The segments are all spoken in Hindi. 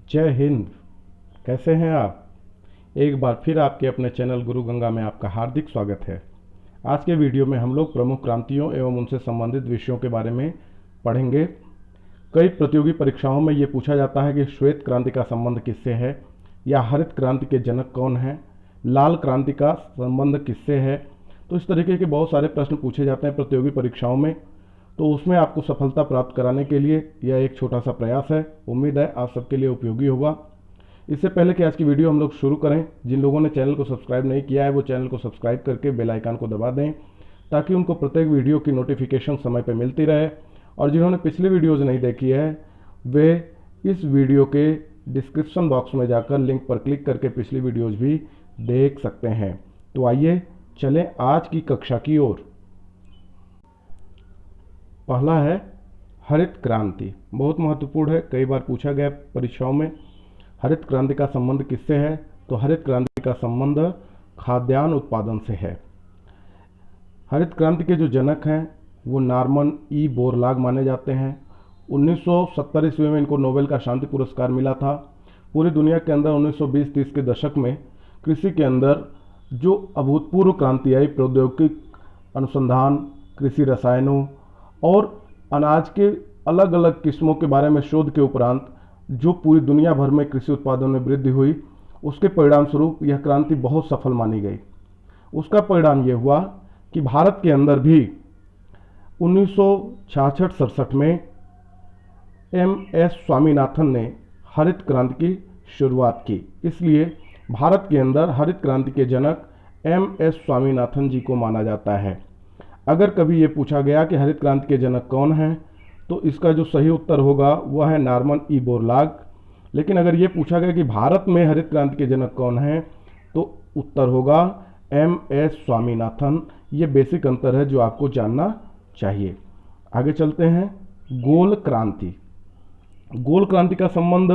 जय हिंद। कैसे हैं आप? एक बार फिर आपके अपने चैनल गुरु गंगा में आपका हार्दिक स्वागत है। आज के वीडियो में हम लोग प्रमुख क्रांतियों एवं उनसे संबंधित विषयों के बारे में पढ़ेंगे। कई प्रतियोगी परीक्षाओं में ये पूछा जाता है कि श्वेत क्रांति का संबंध किससे है, या हरित क्रांति के जनक कौन हैं, लाल क्रांति का संबंध किससे है। तो इस तरीके के बहुत सारे प्रश्न पूछे जाते हैं प्रतियोगी परीक्षाओं में। तो उसमें आपको सफलता प्राप्त कराने के लिए यह एक छोटा सा प्रयास है। उम्मीद है आप सबके लिए उपयोगी होगा। इससे पहले कि आज की वीडियो हम लोग शुरू करें, जिन लोगों ने चैनल को सब्सक्राइब नहीं किया है वो चैनल को सब्सक्राइब करके बेल आइकन को दबा दें, ताकि उनको प्रत्येक वीडियो की नोटिफिकेशन समय पर मिलती रहे। और जिन्होंने पिछली वीडियोज़ नहीं देखी है वे इस वीडियो के डिस्क्रिप्शन बॉक्स में जाकर लिंक पर क्लिक करके पिछली वीडियोज़ भी देख सकते हैं। तो आइए चलें आज की कक्षा की ओर। पहला है हरित क्रांति। बहुत महत्वपूर्ण है, कई बार पूछा गया परीक्षाओं में। हरित क्रांति का संबंध किससे है? तो हरित क्रांति का संबंध खाद्यान्न उत्पादन से है। हरित क्रांति के जो जनक हैं वो नॉर्मन ई बोरलाग माने जाते हैं। 1970 ईस्वी में इनको नोबेल का शांति पुरस्कार मिला था। पूरी दुनिया के अंदर 1920-30 के दशक में कृषि के अंदर जो अभूतपूर्व क्रांति आई, प्रौद्योगिक अनुसंधान, कृषि रसायनों और अनाज के अलग अलग किस्मों के बारे में शोध के उपरांत जो पूरी दुनिया भर में कृषि उत्पादन में वृद्धि हुई, उसके परिणाम स्वरूप यह क्रांति बहुत सफल मानी गई। उसका परिणाम यह हुआ कि भारत के अंदर भी 1966-67 में एम.एस. स्वामीनाथन ने हरित क्रांति की शुरुआत की। इसलिए भारत के अंदर हरित क्रांति के जनक एम.एस. स्वामीनाथन जी को माना जाता है। अगर कभी ये पूछा गया कि हरित क्रांति के जनक कौन हैं, तो इसका जो सही उत्तर होगा वह है नॉर्मन ई बोरलाग। लेकिन अगर ये पूछा गया कि भारत में हरित क्रांति के जनक कौन हैं, तो उत्तर होगा एम.एस. स्वामीनाथन। ये बेसिक अंतर है जो आपको जानना चाहिए। आगे चलते हैं। गोल क्रांति। गोल क्रांति का संबंध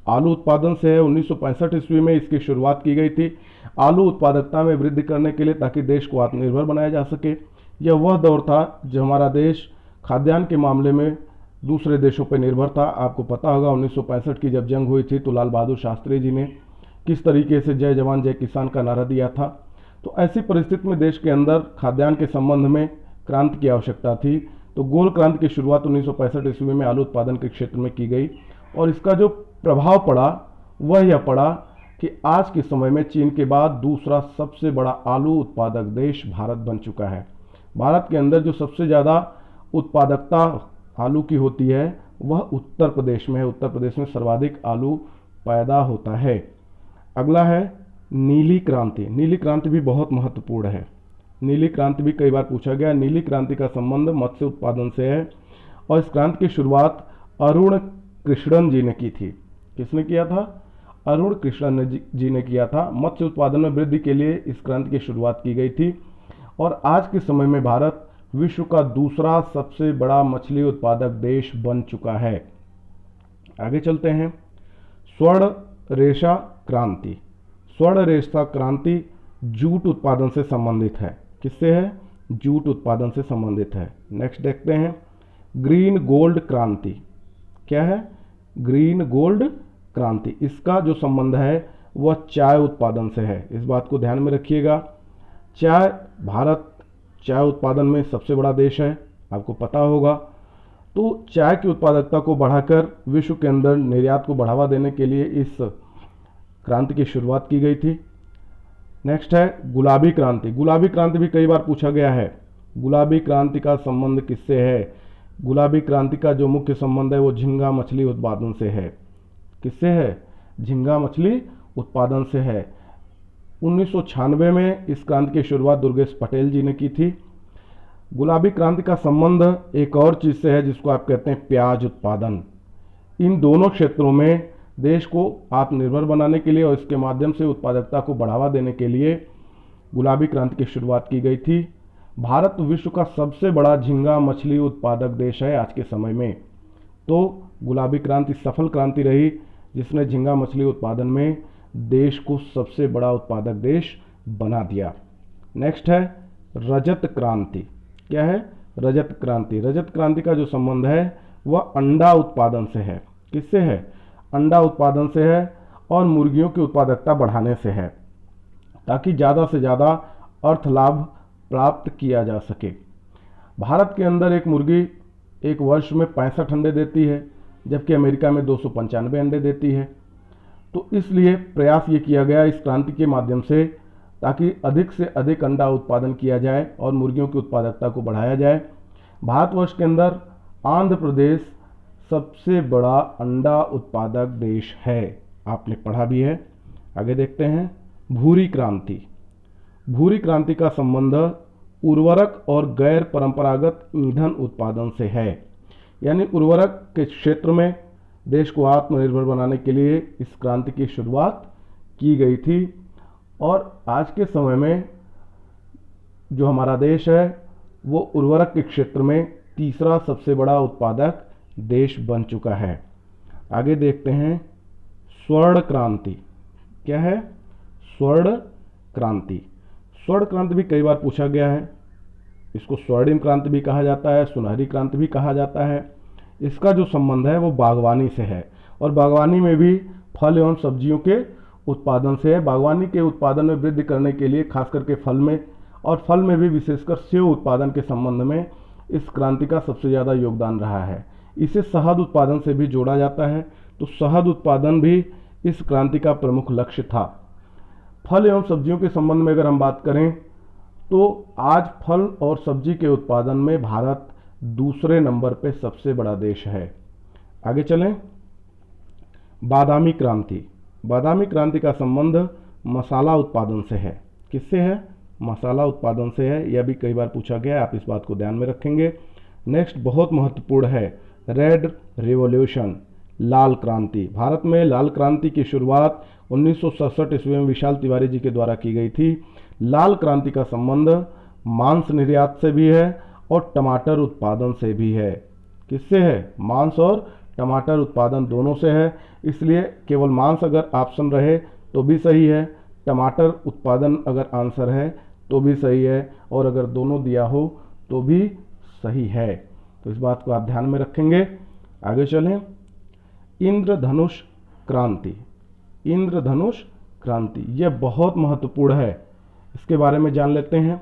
आलू उत्पादन से है। 1965 ईस्वी में इसकी शुरुआत की गई थी आलू उत्पादकता में वृद्धि करने के लिए, ताकि देश को आत्मनिर्भर बनाया जा सके। यह वह दौर था जब हमारा देश खाद्यान्न के मामले में दूसरे देशों पर निर्भर था। आपको पता होगा 1965 की जब जंग हुई थी तो लाल बहादुर शास्त्री जी ने किस तरीके से जय जवान जय किसान का नारा दिया था। तो ऐसी परिस्थिति में देश के अंदर खाद्यान्न के संबंध में क्रांति की आवश्यकता थी। तो गोल क्रांति की शुरुआत 1965 ईस्वी में आलू उत्पादन के क्षेत्र में की गई, और इसका जो प्रभाव पड़ा वह यह पड़ा कि आज के समय में चीन के बाद दूसरा सबसे बड़ा आलू उत्पादक देश भारत बन चुका है। भारत के अंदर जो सबसे ज़्यादा उत्पादकता आलू की होती है वह उत्तर प्रदेश में है। उत्तर प्रदेश में सर्वाधिक आलू पैदा होता है। अगला है नीली क्रांति। नीली क्रांति भी बहुत महत्वपूर्ण है। नीली क्रांति भी कई बार पूछा गया। नीली क्रांति का संबंध मत्स्य उत्पादन से है, और इस क्रांति की शुरुआत अरुण कृष्णन जी ने की थी। किसने किया था? अरुण कृष्णन जी ने किया था। मत्स्य उत्पादन में वृद्धि के लिए इस क्रांति की शुरुआत की गई थी, और आज के समय में भारत विश्व का दूसरा सबसे बड़ा मछली उत्पादक देश बन चुका है। आगे चलते हैं। स्वर्ण रेशा क्रांति। स्वर्ण रेशा क्रांति जूट उत्पादन से संबंधित है। किससे है? जूट उत्पादन से संबंधित है। नेक्स्ट देखते हैं ग्रीन गोल्ड क्रांति। क्या है? ग्रीन गोल्ड क्रांति। इसका जो संबंध है वह चाय उत्पादन से है। इस बात को ध्यान में रखिएगा। भारत चाय उत्पादन में सबसे बड़ा देश है, आपको पता होगा। तो चाय की उत्पादकता को बढ़ाकर विश्व के अंदर निर्यात को बढ़ावा देने के लिए इस क्रांति की शुरुआत की गई थी। नेक्स्ट है गुलाबी क्रांति। गुलाबी क्रांति भी कई बार पूछा गया है। गुलाबी क्रांति का संबंध किससे है? गुलाबी क्रांति का जो मुख्य संबंध है वो झींगा मछली उत्पादन से है। किससे है? झींगा मछली उत्पादन से है। 1996 में इस क्रांति की शुरुआत दुर्गेश पटेल जी ने की थी। गुलाबी क्रांति का संबंध एक और चीज़ से है जिसको आप कहते हैं प्याज उत्पादन। इन दोनों क्षेत्रों में देश को आत्मनिर्भर बनाने के लिए और इसके माध्यम से उत्पादकता को बढ़ावा देने के लिए गुलाबी क्रांति की शुरुआत की गई थी। भारत विश्व का सबसे बड़ा झींगा मछली उत्पादक देश है आज के समय में। तो गुलाबी क्रांति सफल क्रांति रही जिसने झींगा मछली उत्पादन में देश को सबसे बड़ा उत्पादक देश बना दिया। नेक्स्ट है रजत क्रांति। क्या है? रजत क्रांति। रजत क्रांति का जो संबंध है वह अंडा उत्पादन से है। किससे है? अंडा उत्पादन से है और मुर्गियों की उत्पादकता बढ़ाने से है, ताकि ज़्यादा से ज़्यादा अर्थ लाभ प्राप्त किया जा सके। भारत के अंदर एक मुर्गी एक वर्ष में 65 अंडे देती है, जबकि अमेरिका में 295 अंडे देती है। तो इसलिए प्रयास ये किया गया इस क्रांति के माध्यम से, ताकि अधिक से अधिक अंडा उत्पादन किया जाए और मुर्गियों की उत्पादकता को बढ़ाया जाए। भारतवर्ष के अंदर आंध्र प्रदेश सबसे बड़ा अंडा उत्पादक देश है, आपने पढ़ा भी है। आगे देखते हैं भूरी क्रांति। भूरी क्रांति का संबंध उर्वरक और गैर परंपरागत ईंधन उत्पादन से है, यानी उर्वरक के क्षेत्र में देश को आत्मनिर्भर बनाने के लिए इस क्रांति की शुरुआत की गई थी। और आज के समय में जो हमारा देश है वो उर्वरक के क्षेत्र में तीसरा सबसे बड़ा उत्पादक देश बन चुका है। आगे देखते हैं स्वर्ण क्रांति। क्या है? स्वर्ण क्रांति। स्वर्ण क्रांति भी कई बार पूछा गया है। इसको स्वर्णिम क्रांति भी कहा जाता है, सुनहरी क्रांति भी कहा जाता है। इसका जो संबंध है वो बागवानी से है, और बागवानी में भी फल एवं सब्जियों के उत्पादन से है। बागवानी के उत्पादन में वृद्धि करने के लिए खास करके फल में, और फल में भी विशेषकर सेब उत्पादन के संबंध में इस क्रांति का सबसे ज़्यादा योगदान रहा है। इसे शहद उत्पादन से भी जोड़ा जाता है, तो शहद उत्पादन भी इस क्रांति का प्रमुख लक्ष्य था। फल एवं सब्जियों के संबंध में अगर हम बात करें तो आज फल और सब्जी के उत्पादन में भारत दूसरे नंबर पे सबसे बड़ा देश है। आगे चलें, बादामी क्रांति। बादामी क्रांति का संबंध मसाला उत्पादन से है। किससे है? मसाला उत्पादन से है। यह भी कई बार पूछा गया है, आप इस बात को ध्यान में रखेंगे। नेक्स्ट बहुत महत्वपूर्ण है रेड रिवॉल्यूशन, लाल क्रांति। भारत में लाल क्रांति की शुरुआत 1967 ईस्वी में विशाल तिवारी जी के द्वारा की गई थी। लाल क्रांति का संबंध मांस निर्यात से भी है और टमाटर उत्पादन से भी है। किससे है? मांस और टमाटर उत्पादन दोनों से है। इसलिए केवल मांस अगर ऑप्शन रहे तो भी सही है, टमाटर उत्पादन अगर आंसर है तो भी सही है, और अगर दोनों दिया हो तो भी सही है। तो इस बात को आप ध्यान में रखेंगे। आगे चलें, इंद्रधनुष क्रांति। इंद्रधनुष क्रांति यह बहुत महत्वपूर्ण है, इसके बारे में जान लेते हैं।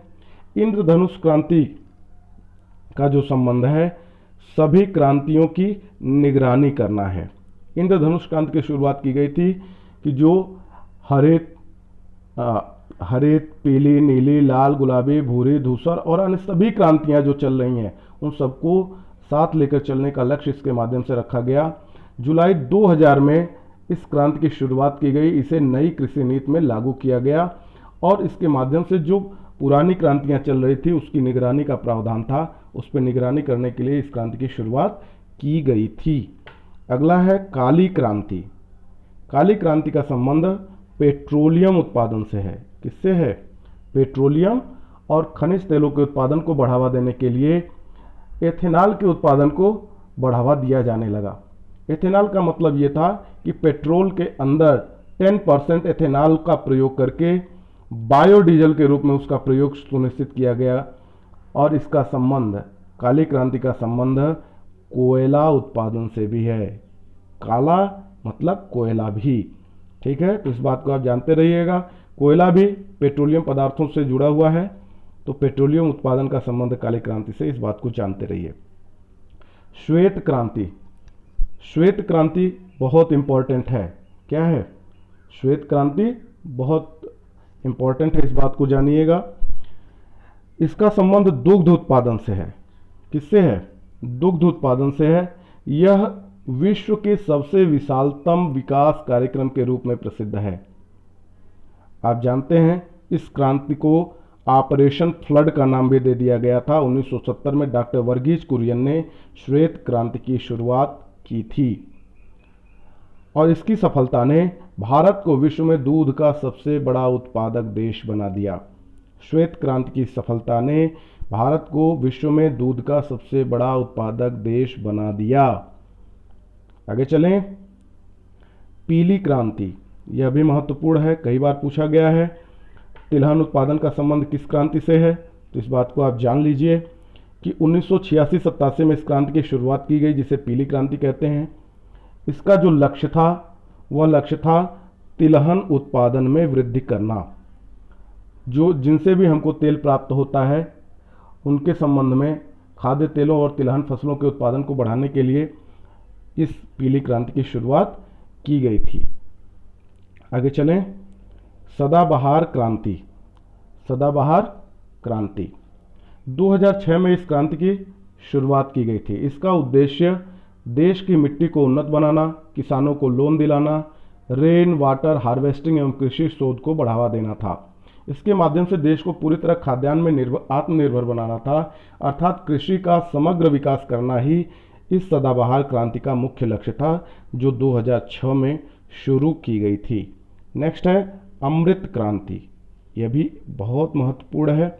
इंद्रधनुष क्रांति का जो संबंध है सभी क्रांतियों की निगरानी करना है। इंद्रधनुष क्रांति की शुरुआत की गई थी कि जो हरित, पीली, नीली, लाल, गुलाबी, भूरी, धूसर और अन्य सभी क्रांतियां जो चल रही हैं उन सबको साथ लेकर चलने का लक्ष्य इसके माध्यम से रखा गया। जुलाई 2000 में इस क्रांति की शुरुआत की गई। इसे नई कृषि नीति में लागू किया गया और इसके माध्यम से जो पुरानी क्रांतियां चल रही थी उसकी निगरानी का प्रावधान था। उस पर निगरानी करने के लिए इस क्रांति की शुरुआत की गई थी। अगला है काली क्रांति। काली क्रांति का संबंध पेट्रोलियम उत्पादन से है। किससे है? पेट्रोलियम और खनिज तेलों के उत्पादन को बढ़ावा देने के लिए एथेनॉल के उत्पादन को बढ़ावा दिया जाने लगा। एथेनॉल का मतलब ये था कि पेट्रोल के अंदर 10% एथेनॉल का प्रयोग करके बायोडीजल के रूप में उसका प्रयोग सुनिश्चित किया गया। और इसका संबंध, काली क्रांति का संबंध कोयला उत्पादन से भी है। काला मतलब कोयला भी, ठीक है। तो इस बात को आप जानते रहिएगा, कोयला भी पेट्रोलियम पदार्थों से जुड़ा हुआ है। तो पेट्रोलियम उत्पादन का संबंध काली क्रांति से, इस बात को जानते रहिए। श्वेत क्रांति। श्वेत क्रांति बहुत इंपॉर्टेंट है। क्या है? श्वेत क्रांति बहुत इंपॉर्टेंट है, इस बात को जानिएगा। इसका संबंध दुग्ध उत्पादन से है। किससे है? दुग्ध उत्पादन से है। यह विश्व के सबसे विशालतम विकास कार्यक्रम के रूप में प्रसिद्ध है। आप जानते हैं इस क्रांति को ऑपरेशन फ्लड का नाम भी दे दिया गया था। 1970 में डॉक्टर वर्गीज कुरियन ने श्वेत क्रांति की शुरुआत की थी और इसकी सफलता ने भारत को विश्व में दूध का सबसे बड़ा उत्पादक देश बना दिया। श्वेत क्रांति की सफलता ने भारत को विश्व में दूध का सबसे बड़ा उत्पादक देश बना दिया। आगे चलें, पीली क्रांति। यह भी महत्वपूर्ण है, कई बार पूछा गया है। तिलहन उत्पादन का संबंध किस क्रांति से है? तो इस बात को आप जान लीजिए कि 1986-87 में इस क्रांति की शुरुआत की गई, जिसे पीली क्रांति कहते हैं। इसका जो लक्ष्य था वह लक्ष्य था तिलहन उत्पादन में वृद्धि करना। जो जिनसे भी हमको तेल प्राप्त होता है उनके संबंध में खाद्य तेलों और तिलहन फसलों के उत्पादन को बढ़ाने के लिए इस पीली क्रांति की शुरुआत की गई थी। आगे चलें। सदाबहार क्रांति। सदाबहार क्रांति 2006 में इस क्रांति की शुरुआत की गई थी। इसका उद्देश्य देश की मिट्टी को उन्नत बनाना, किसानों को लोन दिलाना, रेन वाटर हार्वेस्टिंग एवं कृषि शोध को बढ़ावा देना था। इसके माध्यम से देश को पूरी तरह खाद्यान्न में आत्मनिर्भर बनाना था, अर्थात कृषि का समग्र विकास करना ही इस सदाबहार क्रांति का मुख्य लक्ष्य था, जो 2006 में शुरू की गई थी। नेक्स्ट है अमृत क्रांति। यह भी बहुत महत्वपूर्ण है।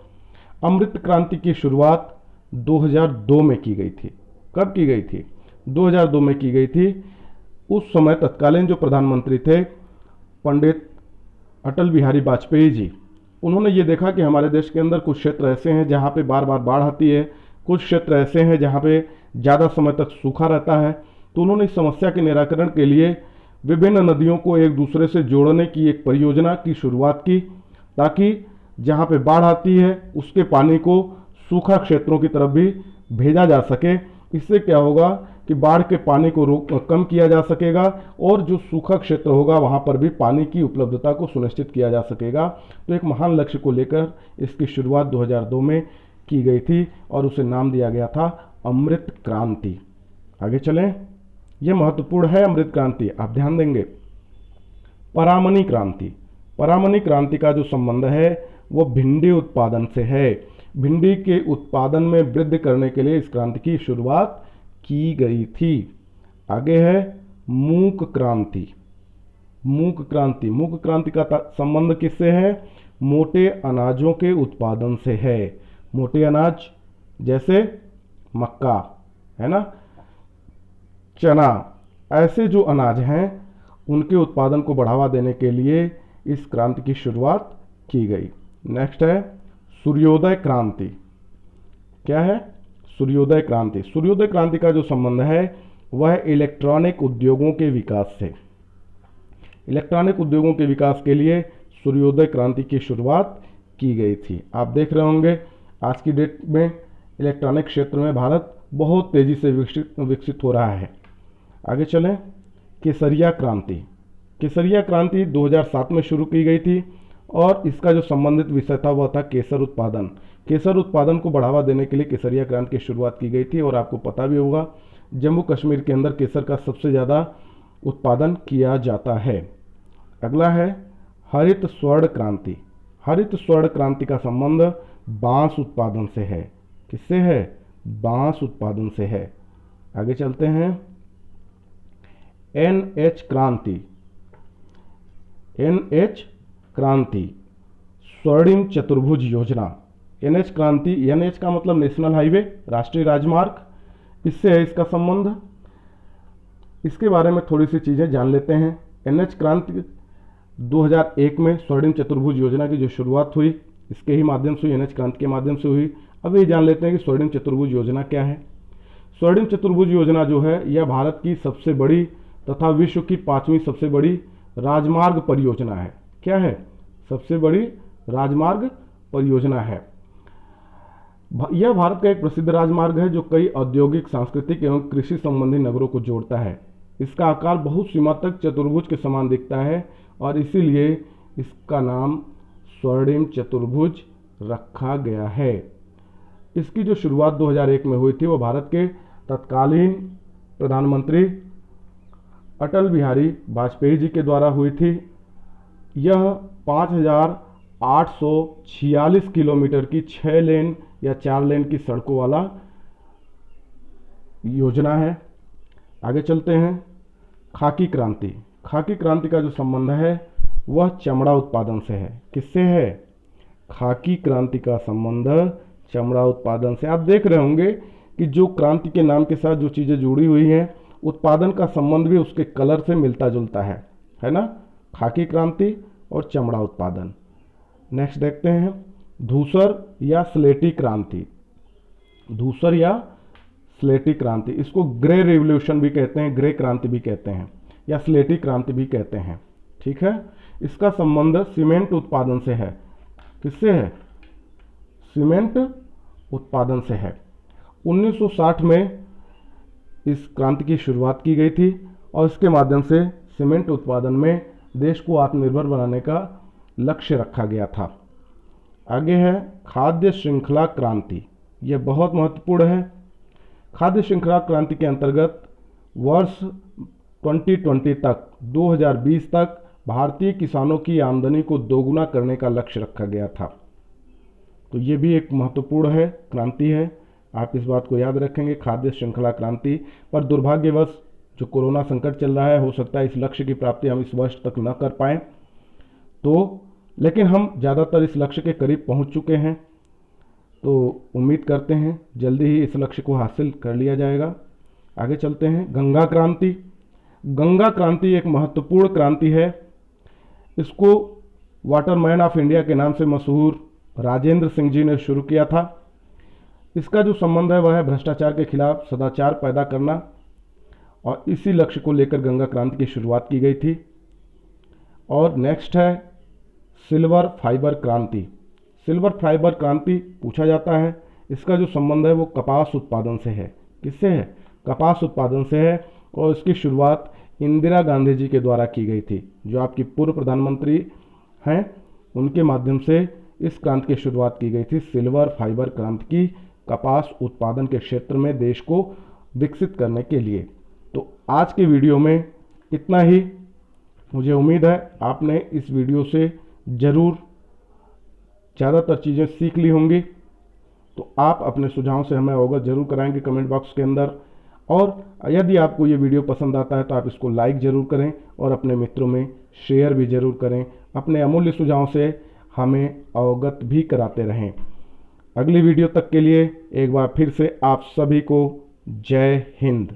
अमृत क्रांति की शुरुआत 2002 में की गई थी। कब की गई थी? 2002 में की गई थी। उस समय तत्कालीन जो प्रधानमंत्री थे पंडित अटल बिहारी वाजपेयी जी, उन्होंने ये देखा कि हमारे देश के अंदर कुछ क्षेत्र ऐसे हैं जहाँ पे बार बार बाढ़ आती है, कुछ क्षेत्र ऐसे हैं जहाँ पे ज़्यादा समय तक सूखा रहता है। तो उन्होंने इस समस्या के निराकरण के लिए विभिन्न नदियों को एक दूसरे से जोड़ने की एक परियोजना की शुरुआत की, ताकि जहाँ पे बाढ़ आती है उसके पानी को सूखा क्षेत्रों की तरफ भी भेजा जा सके। इससे क्या होगा कि बाढ़ के पानी को कम किया जा सकेगा और जो सूखा क्षेत्र होगा वहाँ पर भी पानी की उपलब्धता को सुनिश्चित किया जा सकेगा। तो एक महान लक्ष्य को लेकर इसकी शुरुआत 2002 में की गई थी और उसे नाम दिया गया था अमृत क्रांति। आगे चलें। यह महत्वपूर्ण है अमृत क्रांति, आप ध्यान देंगे। परामनी क्रांति। परामनी क्रांति का जो संबंध है वो भिंडी उत्पादन से है। भिंडी के उत्पादन में वृद्धि करने के लिए इस क्रांति की शुरुआत की गई थी। आगे है मूक क्रांति। मूक क्रांति। मूक क्रांति का संबंध किससे है? मोटे अनाजों के उत्पादन से है। मोटे अनाज जैसे मक्का है ना, चना, ऐसे जो अनाज हैं उनके उत्पादन को बढ़ावा देने के लिए इस क्रांति की शुरुआत की गई। नेक्स्ट है सूर्योदय क्रांति। क्या है? सूर्योदय क्रांति। सूर्योदय क्रांति का जो संबंध है वह इलेक्ट्रॉनिक उद्योगों के विकास से। इलेक्ट्रॉनिक उद्योगों के विकास के लिए सूर्योदय क्रांति की शुरुआत की गई थी। आप देख रहे होंगे आज की डेट में इलेक्ट्रॉनिक क्षेत्र में भारत बहुत तेजी से विकसित हो रहा है। आगे चलें। केसरिया क्रांति। केसरिया क्रांति 2007 में शुरू की गई थी और इसका जो संबंधित विषय था वह था केसर उत्पादन। केसर उत्पादन को बढ़ावा देने के लिए केसरिया क्रांति की शुरुआत की गई थी और आपको पता भी होगा जम्मू कश्मीर के अंदर केसर का सबसे ज़्यादा उत्पादन किया जाता है। अगला है हरित स्वर्ण क्रांति। हरित स्वर्ण क्रांति का संबंध बांस उत्पादन से है। किससे है? बांस उत्पादन से है। आगे चलते हैं। NH क्रांति। NH क्रांति स्वर्णिम चतुर्भुज योजना। NH क्रांति, NH का मतलब नेशनल हाईवे, राष्ट्रीय राजमार्ग, इससे है इसका संबंध। इसके बारे में थोड़ी सी चीज़ें जान लेते हैं। NH क्रांति 2001 में स्वर्णिम चतुर्भुज योजना की जो शुरुआत हुई इसके ही माध्यम से हुई, NH क्रांति के माध्यम से हुई। अब ये जान लेते हैं कि स्वर्णिम चतुर्भुज योजना क्या है। स्वर्णिम चतुर्भुज योजना जो है यह भारत की सबसे बड़ी तथा विश्व की 5वीं सबसे बड़ी राजमार्ग परियोजना है। क्या है? सबसे बड़ी राजमार्ग परियोजना है। यह भारत का एक प्रसिद्ध राजमार्ग है जो कई औद्योगिक, सांस्कृतिक एवं कृषि संबंधी नगरों को जोड़ता है। इसका आकार बहुत सीमा तक चतुर्भुज के समान दिखता है और इसीलिए इसका नाम स्वर्णिम चतुर्भुज रखा गया है। इसकी जो शुरुआत 2001 में हुई थी वो भारत के तत्कालीन प्रधानमंत्री अटल बिहारी वाजपेयी जी के द्वारा हुई थी। यह 5,846 किलोमीटर की 6 लेन या 4 लेन की सड़कों वाला योजना है। आगे चलते हैं। खाकी क्रांति। खाकी क्रांति का जो संबंध है वह चमड़ा उत्पादन से है। किससे है? खाकी क्रांति का संबंध चमड़ा उत्पादन से। आप देख रहे होंगे कि जो क्रांति के नाम के साथ जो चीज़ें जुड़ी हुई हैं उत्पादन का संबंध भी उसके कलर से मिलता जुलता है ना। खाकी क्रांति और चमड़ा उत्पादन। नेक्स्ट देखते हैं धूसर या स्लेटी क्रांति। धूसर या स्लेटी क्रांति, इसको ग्रे रिवॉल्यूशन भी कहते हैं, ग्रे क्रांति भी कहते हैं, या स्लेटी क्रांति भी कहते हैं। ठीक है, इसका संबंध सीमेंट उत्पादन से है। किससे है? सीमेंट उत्पादन से है। 1960 में इस क्रांति की शुरुआत की गई थी और इसके माध्यम से सीमेंट उत्पादन में देश को आत्मनिर्भर बनाने का लक्ष्य रखा गया था। आगे है खाद्य श्रृंखला क्रांति। यह बहुत महत्वपूर्ण है। खाद्य श्रृंखला क्रांति के अंतर्गत वर्ष 2020 तक 2020 तक भारतीय किसानों की आमदनी को दोगुना करने का लक्ष्य रखा गया था। तो ये भी एक महत्वपूर्ण है, क्रांति है, आप इस बात को याद रखेंगे, खाद्य श्रृंखला क्रांति। पर दुर्भाग्यवश जो कोरोना संकट चल रहा है, हो सकता है इस लक्ष्य की प्राप्ति हम इस वर्ष तक न कर पाएँ, तो लेकिन हम ज़्यादातर इस लक्ष्य के करीब पहुंच चुके हैं, तो उम्मीद करते हैं जल्दी ही इस लक्ष्य को हासिल कर लिया जाएगा। आगे चलते हैं। गंगा क्रांति। गंगा क्रांति एक महत्वपूर्ण क्रांति है। इसको वाटरमैन ऑफ इंडिया के नाम से मशहूर राजेंद्र सिंह जी ने शुरू किया था। इसका जो संबंध है वह है भ्रष्टाचार के खिलाफ सदाचार पैदा करना, और इसी लक्ष्य को लेकर गंगा क्रांति की शुरुआत की गई थी। और नेक्स्ट है सिल्वर फाइबर क्रांति। सिल्वर फाइबर क्रांति पूछा जाता है, इसका जो संबंध है वो कपास उत्पादन से है। किससे है? कपास उत्पादन से है, और इसकी शुरुआत इंदिरा गांधी जी के द्वारा की गई थी, जो आपकी पूर्व प्रधानमंत्री हैं, उनके माध्यम से इस क्रांति की शुरुआत की गई थी, सिल्वर फाइबर क्रांति की, कपास उत्पादन के क्षेत्र में देश को विकसित करने के लिए। तो आज के वीडियो में इतना ही। मुझे उम्मीद है आपने इस वीडियो से ज़रूर ज़्यादातर चीज़ें सीख ली होंगी। तो आप अपने सुझाव से हमें अवगत जरूर कराएंगे कमेंट बॉक्स के अंदर, और यदि आपको ये वीडियो पसंद आता है तो आप इसको लाइक ज़रूर करें और अपने मित्रों में शेयर भी ज़रूर करें। अपने अमूल्य सुझाव से हमें अवगत भी कराते रहें। अगली वीडियो तक के लिए एक बार फिर से आप सभी को जय हिंद।